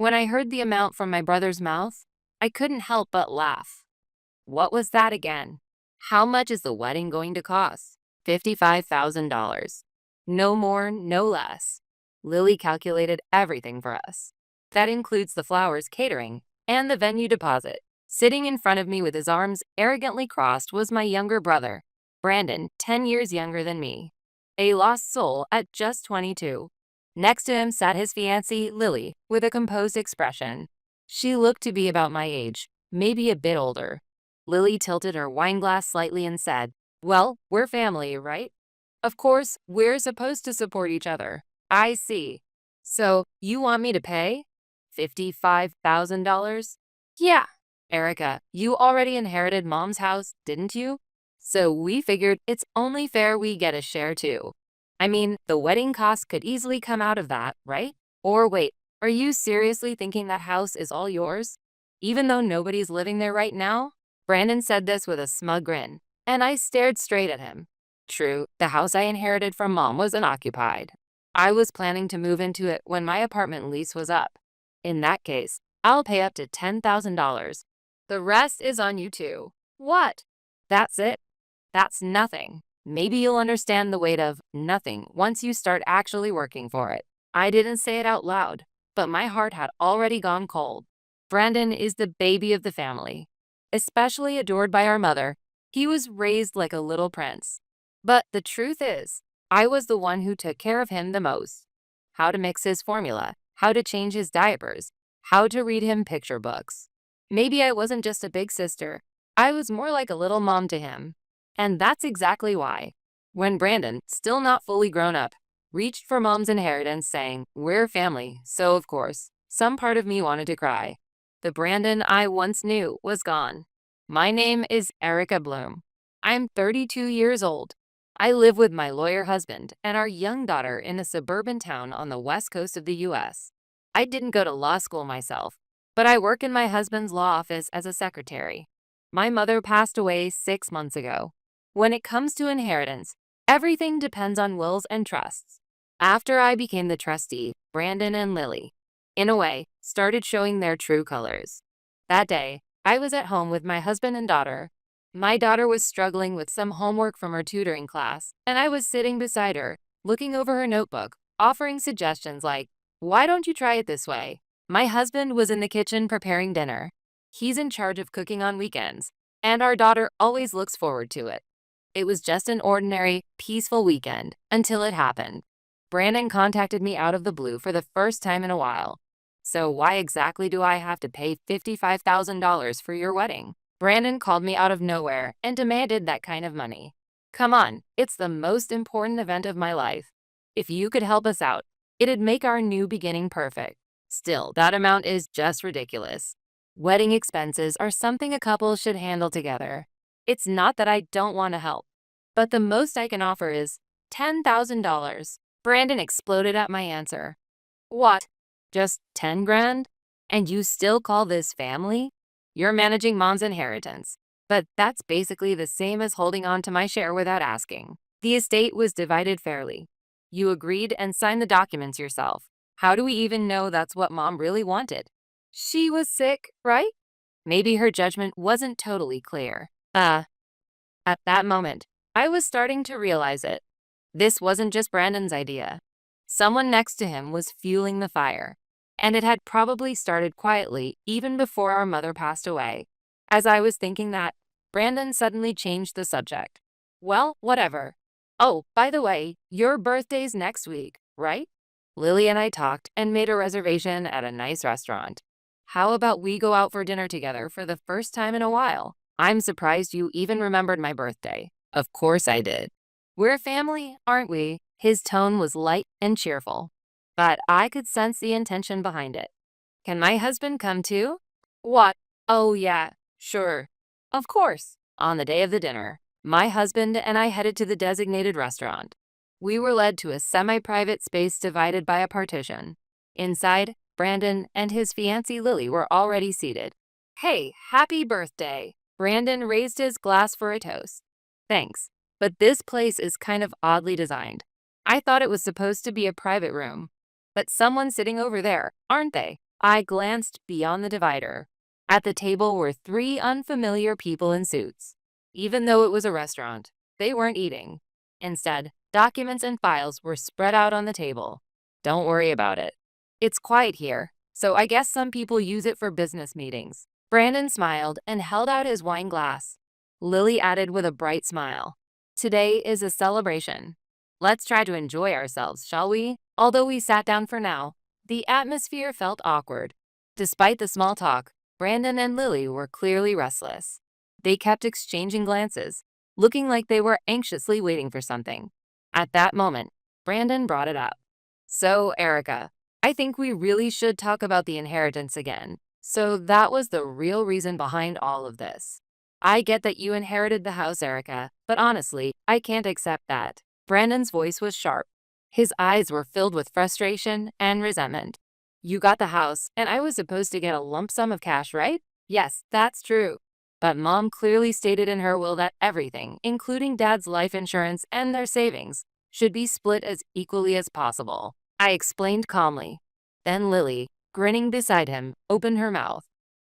When I heard the amount from my brother's mouth, I couldn't help but laugh. What was that again? How much is the wedding going to cost? $55,000. No more, no less. Lily calculated everything for us. That includes the flowers, catering, and the venue deposit. Sitting in front of me with his arms arrogantly crossed was my younger brother, Brandon, 10 years younger than me. A lost soul at just 22. Next to him sat his fiancée, Lily, with a composed expression. She looked to be about my age, maybe a bit older. Lily tilted her wine glass slightly and said, "Well, we're family, right? Of course, we're supposed to support each other." "I see. So, you want me to pay? $55,000? Yeah. Erica, you already inherited Mom's house, didn't you? So we figured it's only fair we get a share too. I mean, the wedding cost could easily come out of that, right? Or wait, are you seriously thinking that house is all yours? Even though nobody's living there right now?" Brandon said this with a smug grin, and I stared straight at him. True, the house I inherited from Mom was unoccupied. I was planning to move into it when my apartment lease was up. In that case, I'll pay up to $10,000. The rest is on you too. What? That's it? That's nothing. Maybe you'll understand the weight of nothing once you start actually working for it. I didn't say it out loud, but my heart had already gone cold. Brandon is the baby of the family. Especially adored by our mother, he was raised like a little prince. But the truth is, I was the one who took care of him the most. How to mix his formula, how to change his diapers, how to read him picture books. Maybe I wasn't just a big sister. I was more like a little mom to him. And that's exactly why. When Brandon, still not fully grown up, reached for Mom's inheritance saying, "We're family," so of course, some part of me wanted to cry. The Brandon I once knew was gone. My name is Erica Bloom. I'm 32 years old. I live with my lawyer husband and our young daughter in a suburban town on the west coast of the U.S. I didn't go to law school myself, but I work in my husband's law office as a secretary. My mother passed away 6 months ago. When it comes to inheritance, everything depends on wills and trusts. After I became the trustee, Brandon and Lily, in a way, started showing their true colors. That day, I was at home with my husband and daughter. My daughter was struggling with some homework from her tutoring class, and I was sitting beside her, looking over her notebook, offering suggestions like, "Why don't you try it this way?" My husband was in the kitchen preparing dinner. He's in charge of cooking on weekends, and our daughter always looks forward to it. It was just an ordinary, peaceful weekend until it happened. Brandon contacted me out of the blue for the first time in a while. "So why exactly do I have to pay $55,000 for your wedding?" Brandon called me out of nowhere and demanded that kind of money. "Come on, it's the most important event of my life. If you could help us out, it'd make our new beginning perfect." Still, that amount is just ridiculous. Wedding expenses are something a couple should handle together. It's not that I don't want to help, but the most I can offer is $10,000. Brandon exploded at my answer. "What? Just 10 grand? And you still call this family? You're managing Mom's inheritance. But that's basically the same as holding on to my share without asking. The estate was divided fairly. You agreed and signed the documents yourself. How do we even know that's what Mom really wanted? She was sick, right?" Maybe her judgment wasn't totally clear. At that moment, I was starting to realize it. This wasn't just Brandon's idea. Someone next to him was fueling the fire, and it had probably started quietly even before our mother passed away. As I was thinking that, Brandon suddenly changed the subject. "Well, whatever. Oh, by the way, your birthday's next week, right?" Lily and I talked and made a reservation at a nice restaurant. "How about we go out for dinner together for the first time in a while? I'm surprised you even remembered my birthday." Of course I did. "We're family, aren't we?" His tone was light and cheerful, but I could sense the intention behind it. "Can my husband come too?" "What? Oh yeah, sure. Of course." On the day of the dinner, my husband and I headed to the designated restaurant. We were led to a semi-private space divided by a partition. Inside, Brandon and his fiancée Lily were already seated. "Hey, happy birthday!" Brandon raised his glass for a toast. "Thanks, but this place is kind of oddly designed. I thought it was supposed to be a private room. But someone's sitting over there, aren't they?" I glanced beyond the divider. At the table were three unfamiliar people in suits. Even though it was a restaurant, they weren't eating. Instead, documents and files were spread out on the table. Don't worry about it. It's quiet here, so I guess some people use it for business meetings. Brandon smiled and held out his wine glass. Lily added with a bright smile. Today is a celebration. Let's try to enjoy ourselves, shall we? Although we sat down for now, the atmosphere felt awkward. Despite the small talk, Brandon and Lily were clearly restless. They kept exchanging glances, looking like they were anxiously waiting for something. At that moment, Brandon brought it up. So, Erica, I think we really should talk about the inheritance again. So that was the real reason behind all of this. I get that you inherited the house, Erica, but honestly, I can't accept that. Brandon's voice was sharp. His eyes were filled with frustration and resentment. You got the house, and I was supposed to get a lump sum of cash, right? Yes, that's true. But Mom clearly stated in her will that everything, including Dad's life insurance and their savings, should be split as equally as possible. I explained calmly. Then Lily, grinning beside him, opened her mouth.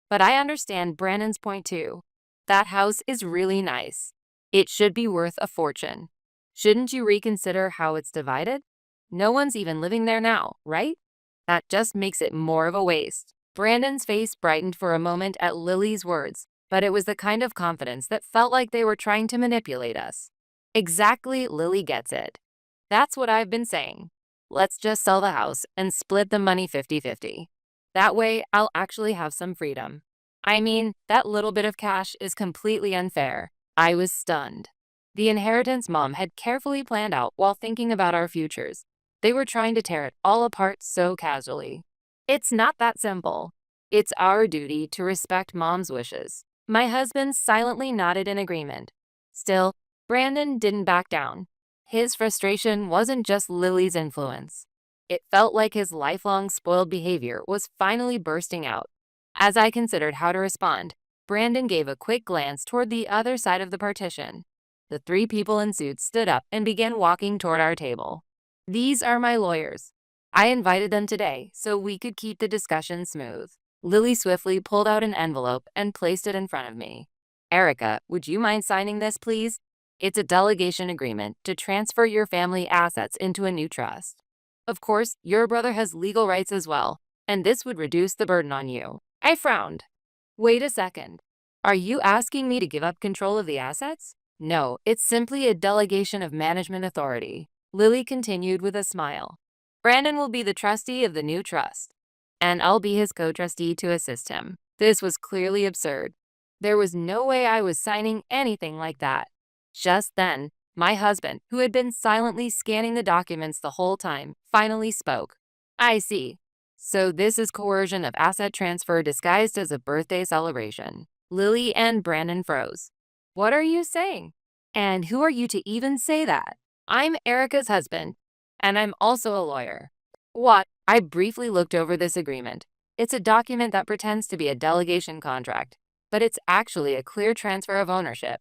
But I understand Brandon's point too. That house is really nice. It should be worth a fortune. Shouldn't you reconsider how it's divided? No one's even living there now, right? That just makes it more of a waste. Brandon's face brightened for a moment at Lily's words, but it was the kind of confidence that felt like they were trying to manipulate us. Exactly, Lily gets it. That's what I've been saying. Let's just sell the house and split the money 50-50. That way, I'll actually have some freedom. I mean, that little bit of cash is completely unfair. I was stunned. The inheritance Mom had carefully planned out while thinking about our futures. They were trying to tear it all apart so casually. It's not that simple. It's our duty to respect Mom's wishes. My husband silently nodded in agreement. Still, Brandon didn't back down. His frustration wasn't just Lily's influence. It felt like his lifelong spoiled behavior was finally bursting out. As I considered how to respond, Brandon gave a quick glance toward the other side of the partition. The three people in suits stood up and began walking toward our table. These are my lawyers. I invited them today so we could keep the discussion smooth. Lily swiftly pulled out an envelope and placed it in front of me. Erica, would you mind signing this, please? It's a delegation agreement to transfer your family assets into a new trust. Of course, your brother has legal rights as well, and this would reduce the burden on you. I frowned. Wait a second. Are you asking me to give up control of the assets? No, it's simply a delegation of management authority. Lily continued with a smile. Brandon will be the trustee of the new trust, and I'll be his co-trustee to assist him. This was clearly absurd. There was no way I was signing anything like that. Just then, my husband, who had been silently scanning the documents the whole time, finally spoke. I see. So this is coercion of asset transfer disguised as a birthday celebration. Lily and Brandon froze. What are you saying? And who are you to even say that? I'm Erica's husband, and I'm also a lawyer. What? I briefly looked over this agreement. It's a document that pretends to be a delegation contract, but it's actually a clear transfer of ownership.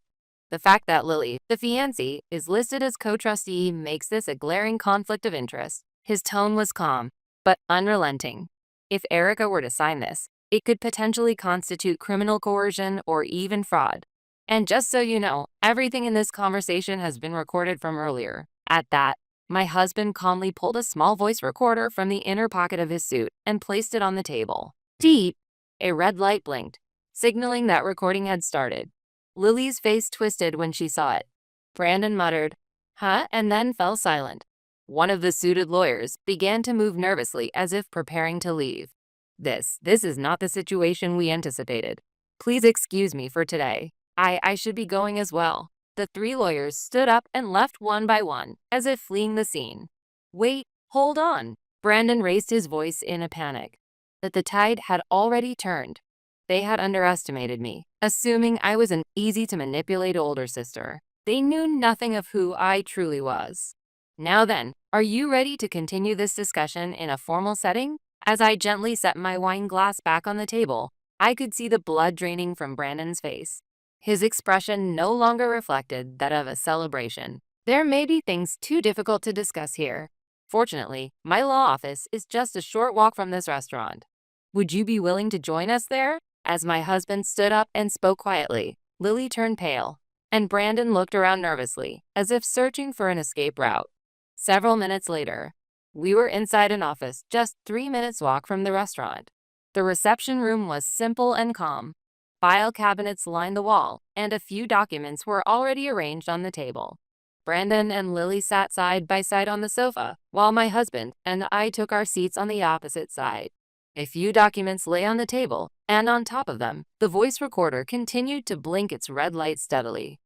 The fact that Lily, the fiancée, is listed as co-trustee makes this a glaring conflict of interest. His tone was calm, but unrelenting. If Erica were to sign this, it could potentially constitute criminal coercion or even fraud. And just so you know, everything in this conversation has been recorded from earlier. At that, my husband calmly pulled a small voice recorder from the inner pocket of his suit and placed it on the table. Deep, a red light blinked, signaling that recording had started. Lily's face twisted when she saw it. Brandon muttered, "Huh?" and then fell silent. One of the suited lawyers began to move nervously as if preparing to leave. This is not the situation we anticipated. Please excuse me for today. I should be going as well. The three lawyers stood up and left one by one, as if fleeing the scene. Wait, hold on. Brandon raised his voice in a panic. That the tide had already turned. They had underestimated me, assuming I was an easy-to-manipulate older sister. They knew nothing of who I truly was. Now then, are you ready to continue this discussion in a formal setting? As I gently set my wine glass back on the table, I could see the blood draining from Brandon's face. His expression no longer reflected that of a celebration. There may be things too difficult to discuss here. Fortunately, my law office is just a short walk from this restaurant. Would you be willing to join us there? As my husband stood up and spoke quietly, Lily turned pale, and Brandon looked around nervously, as if searching for an escape route. Several minutes later, we were inside an office just 3 minutes walk from the restaurant. The reception room was simple and calm. File cabinets lined the wall, and a few documents were already arranged on the table. Brandon and Lily sat side by side on the sofa, while my husband and I took our seats on the opposite side. A few documents lay on the table, and on top of them, the voice recorder continued to blink its red light steadily.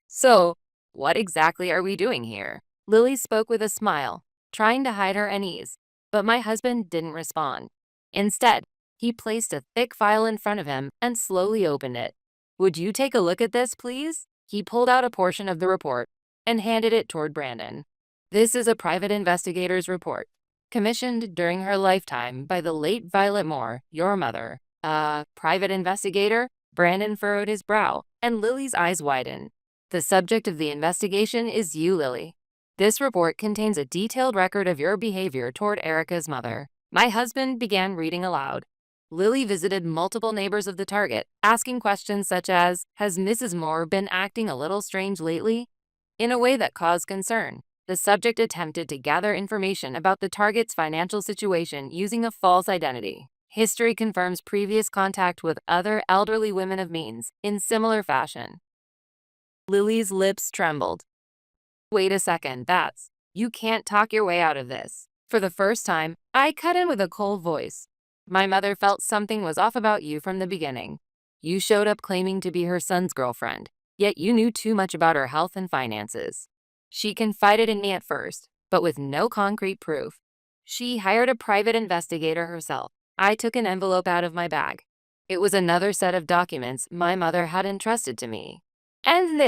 So, what exactly are we doing here? Lily spoke with a smile, trying to hide her unease, but my husband didn't respond. Instead, he placed a thick file in front of him and slowly opened it. Would you take a look at this, please? He pulled out a portion of the report and handed it toward Brandon. This is a private investigator's report, commissioned during her lifetime by the late Violet Moore, your mother. Private investigator? Brandon furrowed his brow, and Lily's eyes widened. The subject of the investigation is you, Lily. This report contains a detailed record of your behavior toward Erica's mother. My husband began reading aloud. Lily visited multiple neighbors of the target, asking questions such as, has Mrs. Moore been acting a little strange lately? In a way that caused concern. The subject attempted to gather information about the target's financial situation using a false identity. History confirms previous contact with other elderly women of means in similar fashion. Lily's lips trembled. Wait a second, you can't talk your way out of this. For the first time, I cut in with a cold voice. My mother felt something was off about you from the beginning. You showed up claiming to be her son's girlfriend, yet you knew too much about her health and finances. She confided in me at first, but with no concrete proof. She hired a private investigator herself. I took an envelope out of my bag. It was another set of documents my mother had entrusted to me. And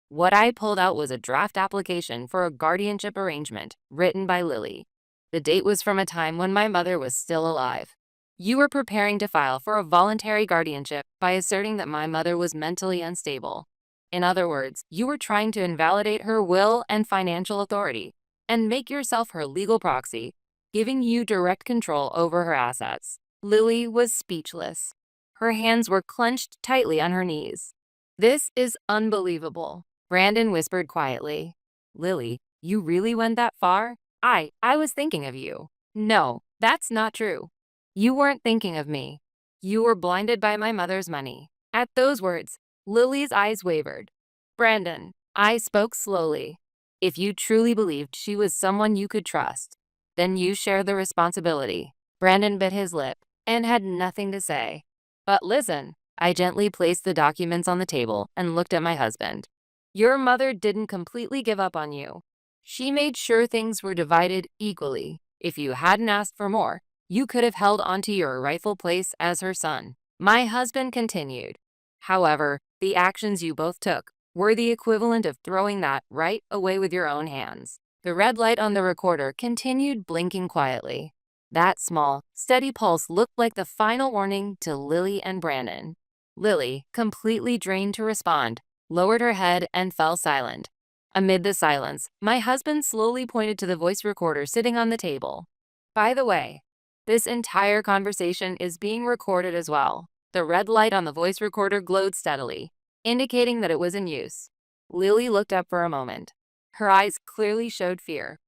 what I pulled out was a draft application for a guardianship arrangement written by Lily. The date was from a time when my mother was still alive. You were preparing to file for a voluntary guardianship by asserting that my mother was mentally unstable. In other words, you were trying to invalidate her will and financial authority and make yourself her legal proxy, giving you direct control over her assets. Lily was speechless. Her hands were clenched tightly on her knees. This is unbelievable, Brandon whispered quietly. Lily, you really went that far? I was thinking of you. No, that's not true. You weren't thinking of me. You were blinded by my mother's money. At those words, Lily's eyes wavered. Brandon, I spoke slowly. If you truly believed she was someone you could trust, then you share the responsibility. Brandon bit his lip and had nothing to say. But listen, I gently placed the documents on the table and looked at my husband. Your mother didn't completely give up on you. She made sure things were divided equally. If you hadn't asked for more, you could have held onto your rightful place as her son. My husband continued. However, the actions you both took were the equivalent of throwing that right away with your own hands. The red light on the recorder continued blinking quietly. That small, steady pulse looked like the final warning to Lily and Brandon. Lily, completely drained to respond, lowered her head and fell silent. Amid the silence, my husband slowly pointed to the voice recorder sitting on the table. By the way, this entire conversation is being recorded as well. The red light on the voice recorder glowed steadily, indicating that it was in use. Lily looked up for a moment. Her eyes clearly showed fear.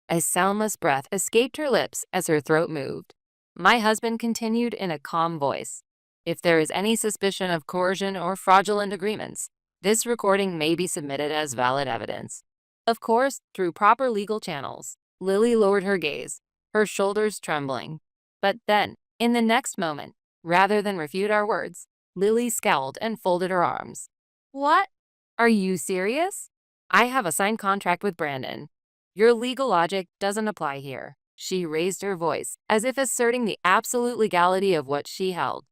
A soundless breath escaped her lips as her throat moved. My husband continued in a calm voice. If there is any suspicion of coercion or fraudulent agreements, this recording may be submitted as valid evidence. Of course, through proper legal channels. Lily lowered her gaze, her shoulders trembling. But then, in the next moment, rather than refute our words, Lily scowled and folded her arms. What? Are you serious? I have a signed contract with Brandon. Your legal logic doesn't apply here. She raised her voice, as if asserting the absolute legality of what she held.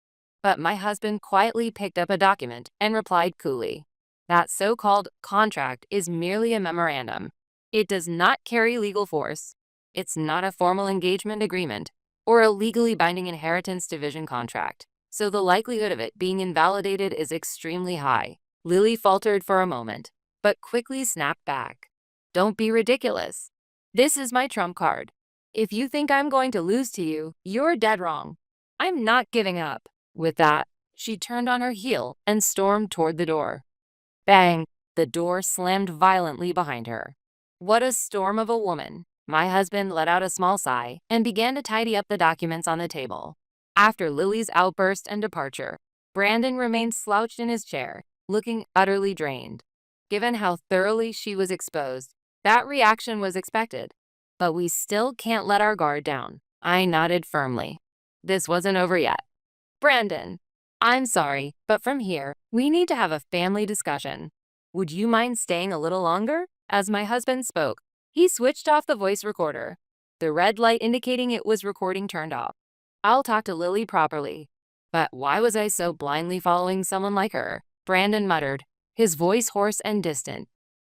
But my husband quietly picked up a document and replied coolly. That so-called contract is merely a memorandum. It does not carry legal force. It's not a formal engagement agreement or a legally binding inheritance division contract, so the likelihood of it being invalidated is extremely high. Lily faltered for a moment, but quickly snapped back. Don't be ridiculous. This is my trump card. If you think I'm going to lose to you, you're dead wrong. I'm not giving up. With that, she turned on her heel and stormed toward the door. Bang! The door slammed violently behind her. What a storm of a woman! My husband let out a small sigh and began to tidy up the documents on the table. After Lily's outburst and departure, Brandon remained slouched in his chair, looking utterly drained. Given how thoroughly she was exposed, that reaction was expected. But we still can't let our guard down. I nodded firmly. This wasn't over yet. Brandon, I'm sorry, but from here, we need to have a family discussion. Would you mind staying a little longer? As my husband spoke, he switched off the voice recorder. The red light indicating it was recording turned off. I'll talk to Lily properly. But why was I so blindly following someone like her? Brandon muttered, his voice hoarse and distant.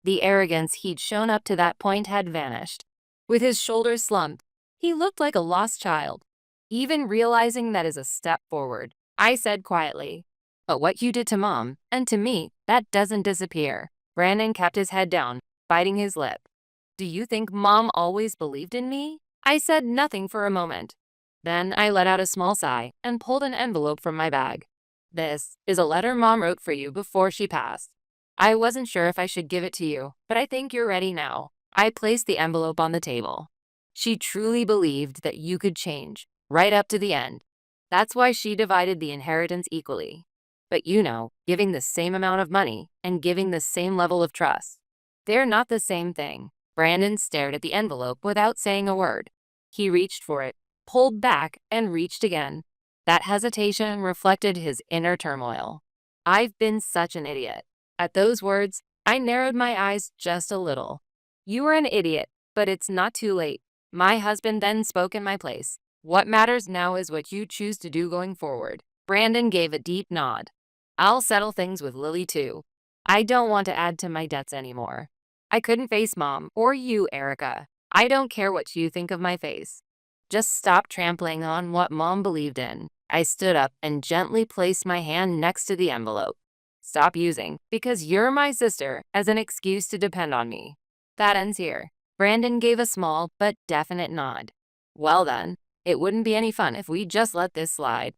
The arrogance he'd shown up to that point had vanished. With his shoulders slumped, he looked like a lost child. Even realizing that is a step forward, I said quietly, "But what you did to Mom, and to me, that doesn't disappear." Brandon kept his head down, biting his lip. "Do you think Mom always believed in me?" I said nothing for a moment. Then I let out a small sigh and pulled an envelope from my bag. "This is a letter Mom wrote for you before she passed. I wasn't sure if I should give it to you, but I think you're ready now." I placed the envelope on the table. She truly believed that you could change, right up to the end. That's why she divided the inheritance equally. But giving the same amount of money and giving the same level of trust, they're not the same thing. Brandon stared at the envelope without saying a word. He reached for it, pulled back, and reached again. That hesitation reflected his inner turmoil. I've been such an idiot. At those words, I narrowed my eyes just a little. You were an idiot, but it's not too late. My husband then spoke in my place. What matters now is what you choose to do going forward. Brandon gave a deep nod. I'll settle things with Lily too. I don't want to add to my debts anymore. I couldn't face Mom or you, Erica. I don't care what you think of my face. Just stop trampling on what Mom believed in. I stood up and gently placed my hand next to the envelope. Stop using, because you're my sister, as an excuse to depend on me. That ends here. Brandon gave a small but definite nod. Well then, it wouldn't be any fun if we just let this slide.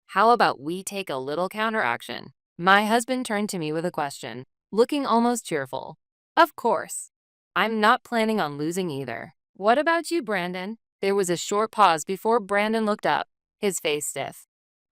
How about we take a little counteraction? My husband turned to me with a question, looking almost cheerful. Of course. I'm not planning on losing either. What about you, Brandon? There was a short pause before Brandon looked up, his face stiff.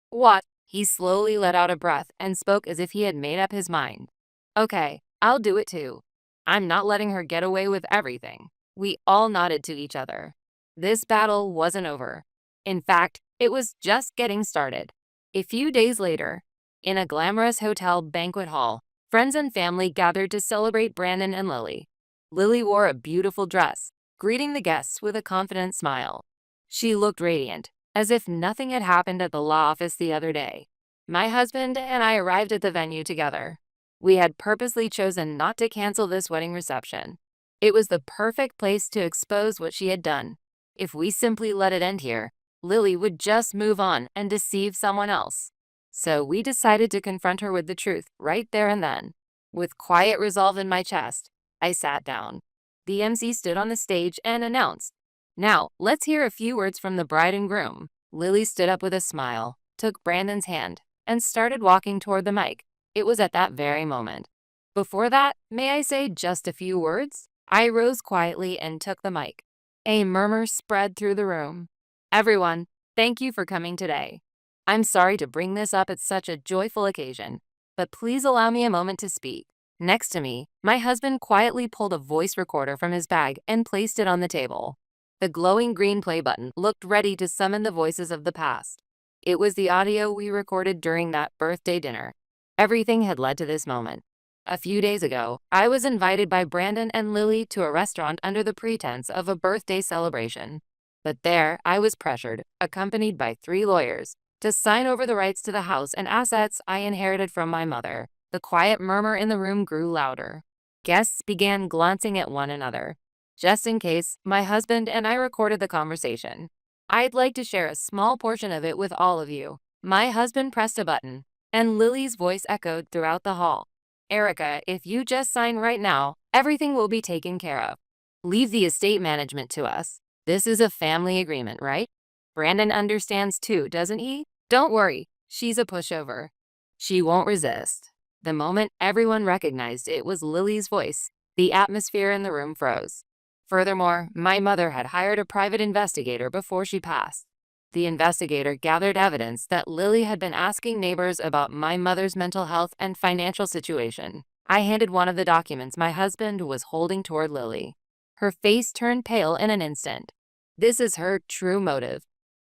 What? He slowly let out a breath and spoke as if he had made up his mind. Okay, I'll do it too. I'm not letting her get away with everything. We all nodded to each other. This battle wasn't over. In fact, it was just getting started. A few days later, in a glamorous hotel banquet hall, friends and family gathered to celebrate Brandon and Lily. Lily wore a beautiful dress, greeting the guests with a confident smile. She looked radiant, as if nothing had happened at the law office the other day. My husband and I arrived at the venue together. We had purposely chosen not to cancel this wedding reception. It was the perfect place to expose what she had done. If we simply let it end here, Lily would just move on and deceive someone else. So we decided to confront her with the truth right there and then. With quiet resolve in my chest, I sat down. The MC stood on the stage and announced, "Now, let's hear a few words from the bride and groom." Lily stood up with a smile, took Brandon's hand, and started walking toward the mic. It was at that very moment. Before that, may I say just a few words? I rose quietly and took the mic. A murmur spread through the room. Everyone, thank you for coming today. I'm sorry to bring this up at such a joyful occasion, but please allow me a moment to speak. Next to me, my husband quietly pulled a voice recorder from his bag and placed it on the table. The glowing green play button looked ready to summon the voices of the past. It was the audio we recorded during that birthday dinner. Everything had led to this moment. A few days ago, I was invited by Brandon and Lily to a restaurant under the pretense of a birthday celebration. But there, I was pressured, accompanied by 3 lawyers, to sign over the rights to the house and assets I inherited from my mother. The quiet murmur in the room grew louder. Guests began glancing at one another. Just in case, my husband and I recorded the conversation. I'd like to share a small portion of it with all of you. My husband pressed a button, and Lily's voice echoed throughout the hall. Erica, if you just sign right now, everything will be taken care of. Leave the estate management to us. This is a family agreement, right? Brandon understands too, doesn't he? Don't worry, she's a pushover. She won't resist. The moment everyone recognized it was Lily's voice, the atmosphere in the room froze. Furthermore, my mother had hired a private investigator before she passed. The investigator gathered evidence that Lily had been asking neighbors about my mother's mental health and financial situation. I handed one of the documents my husband was holding toward Lily. Her face turned pale in an instant. This is her true motive.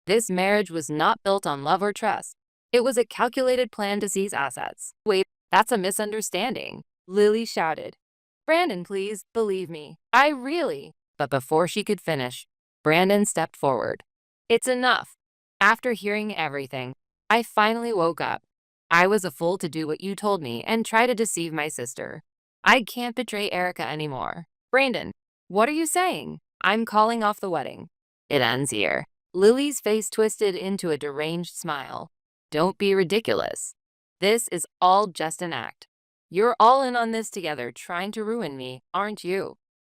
This marriage was not built on love or trust. It was a calculated plan to seize assets. Wait, that's a misunderstanding, Lily shouted. Brandon, please, believe me. I really. But before she could finish, Brandon stepped forward. It's enough. After hearing everything, I finally woke up. I was a fool to do what you told me and try to deceive my sister. I can't betray Erica anymore. Brandon, what are you saying? I'm calling off the wedding. It ends here. Lily's face twisted into a deranged smile. Don't be ridiculous. This is all just an act. You're all in on this together, trying to ruin me, aren't you?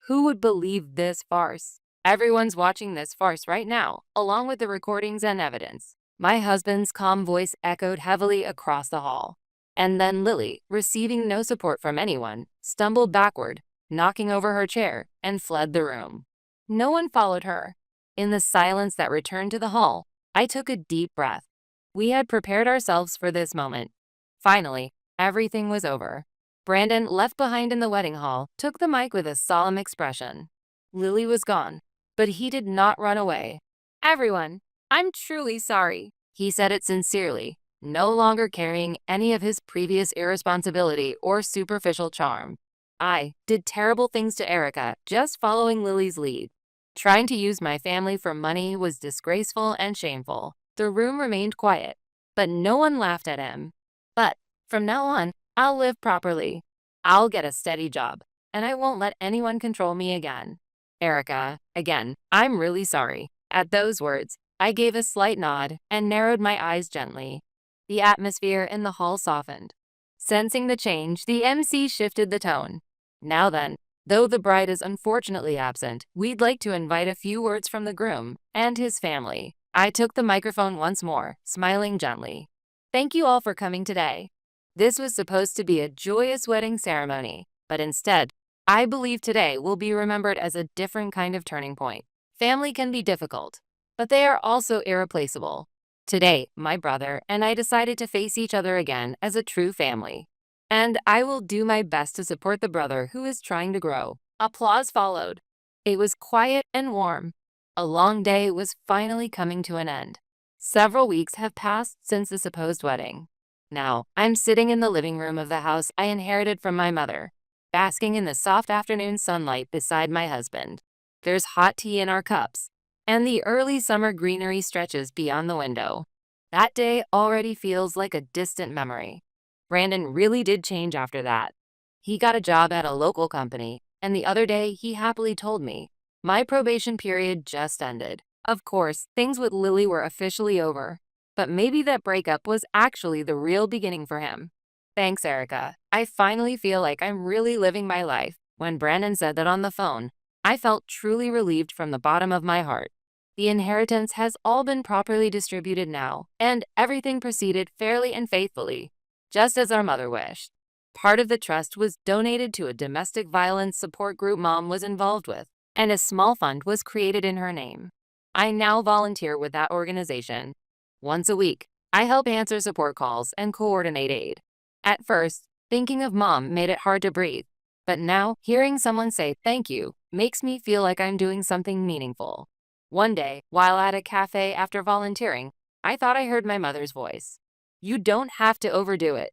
Who would believe this farce? Everyone's watching this farce right now, along with the recordings and evidence. My husband's calm voice echoed heavily across the hall. And then Lily, receiving no support from anyone, stumbled backward, knocking over her chair, and fled the room. No one followed her. In the silence that returned to the hall, I took a deep breath. We had prepared ourselves for this moment. Finally, everything was over. Brandon, left behind in the wedding hall, took the mic with a solemn expression. Lily was gone, but he did not run away. Everyone, I'm truly sorry. He said it sincerely, no longer carrying any of his previous irresponsibility or superficial charm. I did terrible things to Erica, just following Lily's lead. Trying to use my family for money was disgraceful and shameful. The room remained quiet, but no one laughed at him. But from now on, I'll live properly. I'll get a steady job, and I won't let anyone control me again. Erica, again, I'm really sorry. At those words, I gave a slight nod and narrowed my eyes gently. The atmosphere in the hall softened. Sensing the change, the MC shifted the tone. Now then, though the bride is unfortunately absent, we'd like to invite a few words from the groom and his family. I took the microphone once more, smiling gently. Thank you all for coming today. This was supposed to be a joyous wedding ceremony, but instead, I believe today will be remembered as a different kind of turning point. Family can be difficult, but they are also irreplaceable. Today, my brother and I decided to face each other again as a true family. And I will do my best to support the brother who is trying to grow. Applause followed. It was quiet and warm. A long day was finally coming to an end. Several weeks have passed since the supposed wedding. Now, I'm sitting in the living room of the house I inherited from my mother, basking in the soft afternoon sunlight beside my husband. There's hot tea in our cups, and the early summer greenery stretches beyond the window. That day already feels like a distant memory. Brandon really did change after that. He got a job at a local company, and the other day he happily told me, my probation period just ended. Of course, things with Lily were officially over, but maybe that breakup was actually the real beginning for him. Thanks, Erica. I finally feel like I'm really living my life. When Brandon said that on the phone, I felt truly relieved from the bottom of my heart. The inheritance has all been properly distributed now, and everything proceeded fairly and faithfully, just as our mother wished. Part of the trust was donated to a domestic violence support group Mom was involved with, and a small fund was created in her name. I now volunteer with that organization. Once a week, I help answer support calls and coordinate aid. At first, thinking of Mom made it hard to breathe, but now hearing someone say thank you makes me feel like I'm doing something meaningful. One day, while at a cafe after volunteering, I thought I heard my mother's voice. You don't have to overdo it,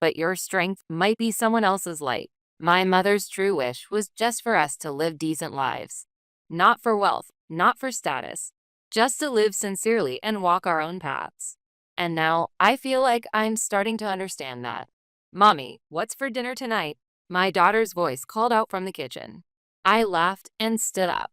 but your strength might be someone else's light. My mother's true wish was just for us to live decent lives. Not for wealth, not for status, just to live sincerely and walk our own paths. And now I feel like I'm starting to understand that. Mommy, what's for dinner tonight? My daughter's voice called out from the kitchen. I laughed and stood up.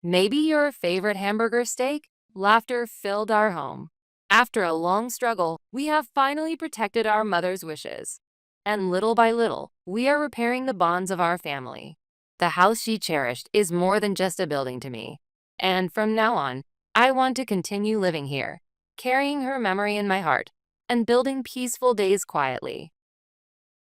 Maybe your favorite hamburger steak? Laughter filled our home. After a long struggle, we have finally protected our mother's wishes. And little by little, we are repairing the bonds of our family. The house she cherished is more than just a building to me. And from now on, I want to continue living here, carrying her memory in my heart, and building peaceful days quietly.